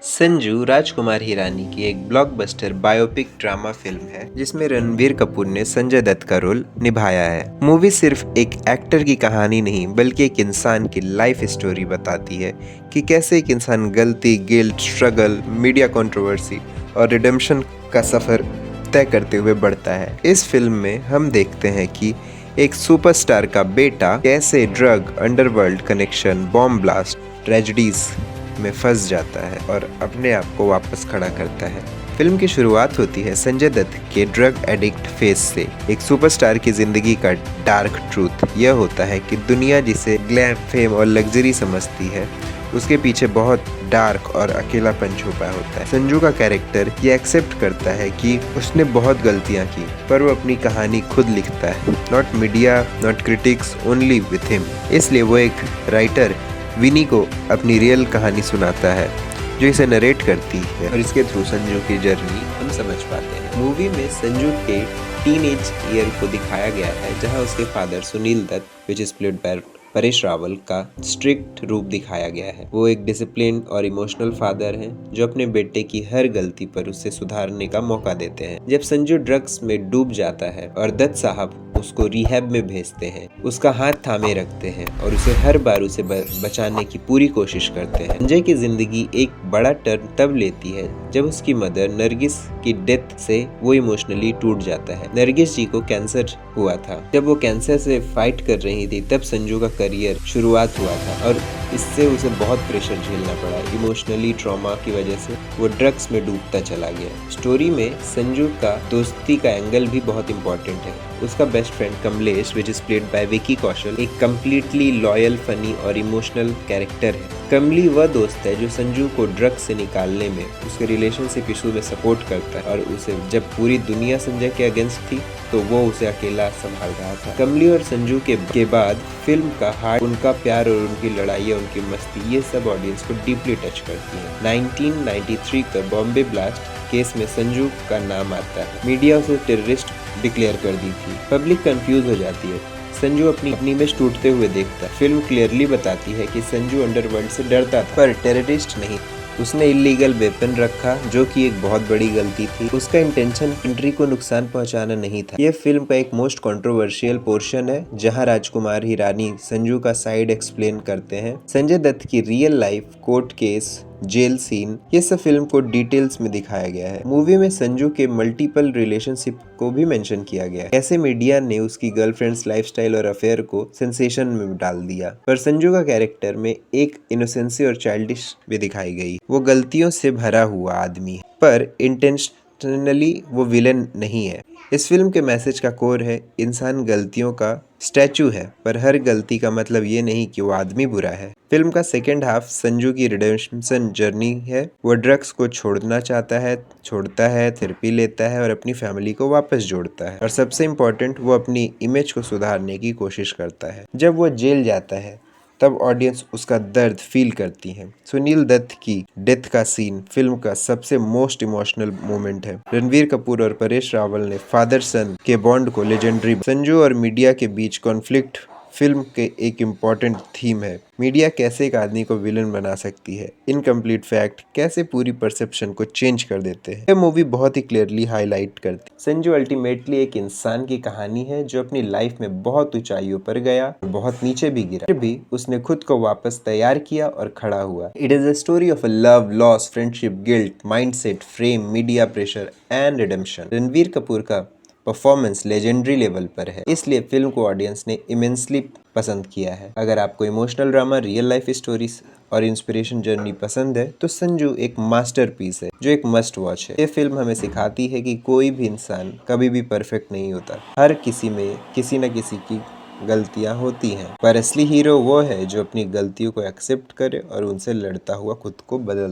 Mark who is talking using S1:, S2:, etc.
S1: संजू राजकुमार हिरानी की एक blockbuster biopic drama film है जिसमें रणबीर कपूर ने संजय दत्त का रोल निभाया है। मूवी सिर्फ एक एक्टर की कहानी नहीं बल्कि एक इंसान की लाइफ स्टोरी बताती है कि कैसे एक इंसान गलती, गिल्ट, स्ट्रगल, मीडिया कंट्रोवर्सी और रिडेम्पशन का सफर तय करते हुए बढ़ता है। इस फिल्म में हम देखते हैं कि एक सुपरस्टार का बेटा कैसे drug, underworld connection, bomb blast, tragedies में फंस जाता है और अपने आप को वापस खड़ा करता है। फिल्म की शुरुआत होती है संजय दत्त के ड्रग एडिक्ट फेज से। एक सुपरस्टार की जिंदगी का डार्क ट्रूथ यह होता है कि दुनिया जिसे ग्लैम, फेम और लग्जरी समझती है उसके पीछे बहुत डार्क और अकेलापन छुपा होता है। संजू का कैरेक्टर ये एक्सेप्ट करता है कि उसने बहुत गलतियां की, पर वो अपनी कहानी खुद लिखता है। Not media, not critics, only with him. इसलिए वो एक राइटर विनी को अपनी रियल कहानी सुनाता है जो इसे नरेट करती है और इसके थ्रू संजू की जर्नी हम समझ पाते हैं। मूवी में संजू के टीनेज ईयर को दिखाया गया है जहां उसके father Sunil Dutt which is played by Paresh Rawal का स्ट्रिक्ट रूप दिखाया गया है। वो एक डिसिप्लिन और इमोशनल फादर हैं जो अपने बेटे की हर गलती पर उसे सुधारने का मौका देते हैं। जब संजू ड्रग्स में डूब जाता है और दत्त साहब उसको रिहैब में भेजते हैं, उसका हाथ थामे रखते हैं और उसे हर बार उसे बचाने की पूरी कोशिश करते हैं। संजय की जिंदगी एक बड़ा टर्न तब लेती है जब उसकी मदर नरगिस की डेथ से वो इमोशनली टूट जाता है। नरगिस जी को कैंसर हुआ था। जब वो कैंसर से फाइट कर रही थी तब संजू का करियर शुरुआत हुआ था और इससे उसे बहुत प्रेशर झेलना पड़ा। इमोशनली ट्रॉमा की वजह से वो ड्रग्स में डूबता चला गया। स्टोरी में संजू का दोस्ती का एंगल भी बहुत इंपॉर्टेंट है। उसका best friend Kamlesh which is played by Vicky Kaushal एक कम्प्लीटली लॉयल, फनी और इमोशनल कैरेक्टर है। कमली वह दोस्त है जो संजू को ड्रग्स से निकालने में उसके रिलेशनशिप इशू में सपोर्ट करता है और उसे जब पूरी दुनिया संजय के अगेंस्ट थी तो वो उसे अकेला संभाल रहा था। कमली और संजू के बाद फिल्म का हार्ट, उनका प्यार और उनकी लड़ाई, उनकी मस्ती, ये सब ऑडियंस को डीपली टच करती है। 1993 का बॉम्बे ब्लास्ट केस में संजू का नाम आता है। मीडिया उसे टेररिस्ट डिक्लेयर कर दी थी। पब्लिक कंफ्यूज हो जाती है। संजू अपनी इमेज टूटते हुए देखता है। फिल्म क्लियरली बताती है कि संजू अंडरवर्ल्ड से डरता था पर टेररिस्ट नहीं। उसने इलीगल वेपन रखा जो कि एक बहुत बड़ी गलती थी। उसका इंटेंशन कंट्री को नुकसान पहुंचाना नहीं था। यह फिल्म का एक मोस्ट कंट्रोवर्शियल पोर्शन है जहां राजकुमार हिरानी संजू का साइड एक्सप्लेन करते हैं। संजय दत्त की real life, court case, jail scene, ये सब फिल्म को डिटेल्स में दिखाया गया है। मूवी में संजू के मल्टीपल रिलेशनशिप को भी मेंशन किया गया है। कैसे मीडिया ने उसकी गर्लफ्रेंड्स लाइफस्टाइल और अफेयर को सेंसेशन में डाल दिया, पर संजू का कैरेक्टर में एक इनोसेंसी और चाइल्डिश भी दिखाई गई। वो गलतियों से भरा हुआ आदमी है पर इंटेंशनली वो विलन नहीं है। इस फिल्म के मैसेज का कोर है इंसान गलतियों का स्टैचू है पर हर गलती का मतलब ये नहीं कि वो आदमी बुरा है। फिल्म का सेकेंड हाफ संजू की रिडेम्पशन जर्नी है। वो ड्रग्स को छोड़ना चाहता है, छोड़ता है, थेरेपी लेता है और अपनी फैमिली को वापस जोड़ता है और सबसे इम्पोर्टेंट वो अपनी इमेज को सुधारने की कोशिश करता है। जब वो जेल जाता है तब ऑडियंस उसका दर्द फील करती है। सुनील दत्त की डेथ का सीन फिल्म का सबसे मोस्ट इमोशनल मोमेंट है। रणबीर कपूर और परेश रावल ने फादर सन के बॉन्ड को लेजेंडरी। संजू और मीडिया के बीच कॉन्फ्लिक्ट फिल्म के एक इम्पॉर्टेंट थीम है। मीडिया कैसे एक आदमी को विलन बना सकती है। इनकम्प्लीट फैक्ट कैसे पूरी परसेप्शन को चेंज कर देते हैं। यह मूवी बहुत ही क्लियरली हाईलाइट करती है। संजू अल्टीमेटली एक इंसान की कहानी है जो अपनी लाइफ में बहुत ऊंचाइयों पर गया, बहुत नीचे भी गिरा, फिर भी उसने खुद को वापस तैयार किया और खड़ा हुआ। It is a story of a love, loss, friendship, guilt, mindset, frame, media pressure and redemption. Ranbir Kapoor का परफॉर्मेंस लेजेंडरी लेवल पर है, इसलिए फिल्म को ऑडियंस ने इमेंसली पसंद किया है। अगर आपको emotional drama, real life stories और इंस्पिरेशन जर्नी पसंद है तो संजू एक मास्टरपीस है जो एक मस्ट वॉच है। ये फिल्म हमें सिखाती है कि कोई भी इंसान कभी भी परफेक्ट नहीं होता। हर किसी में किसी न किसी की गलतियां होती हैं, पर असली हीरो वो है जो अपनी गलतियों को एक्सेप्ट करे और उनसे लड़ता हुआ खुद को बदल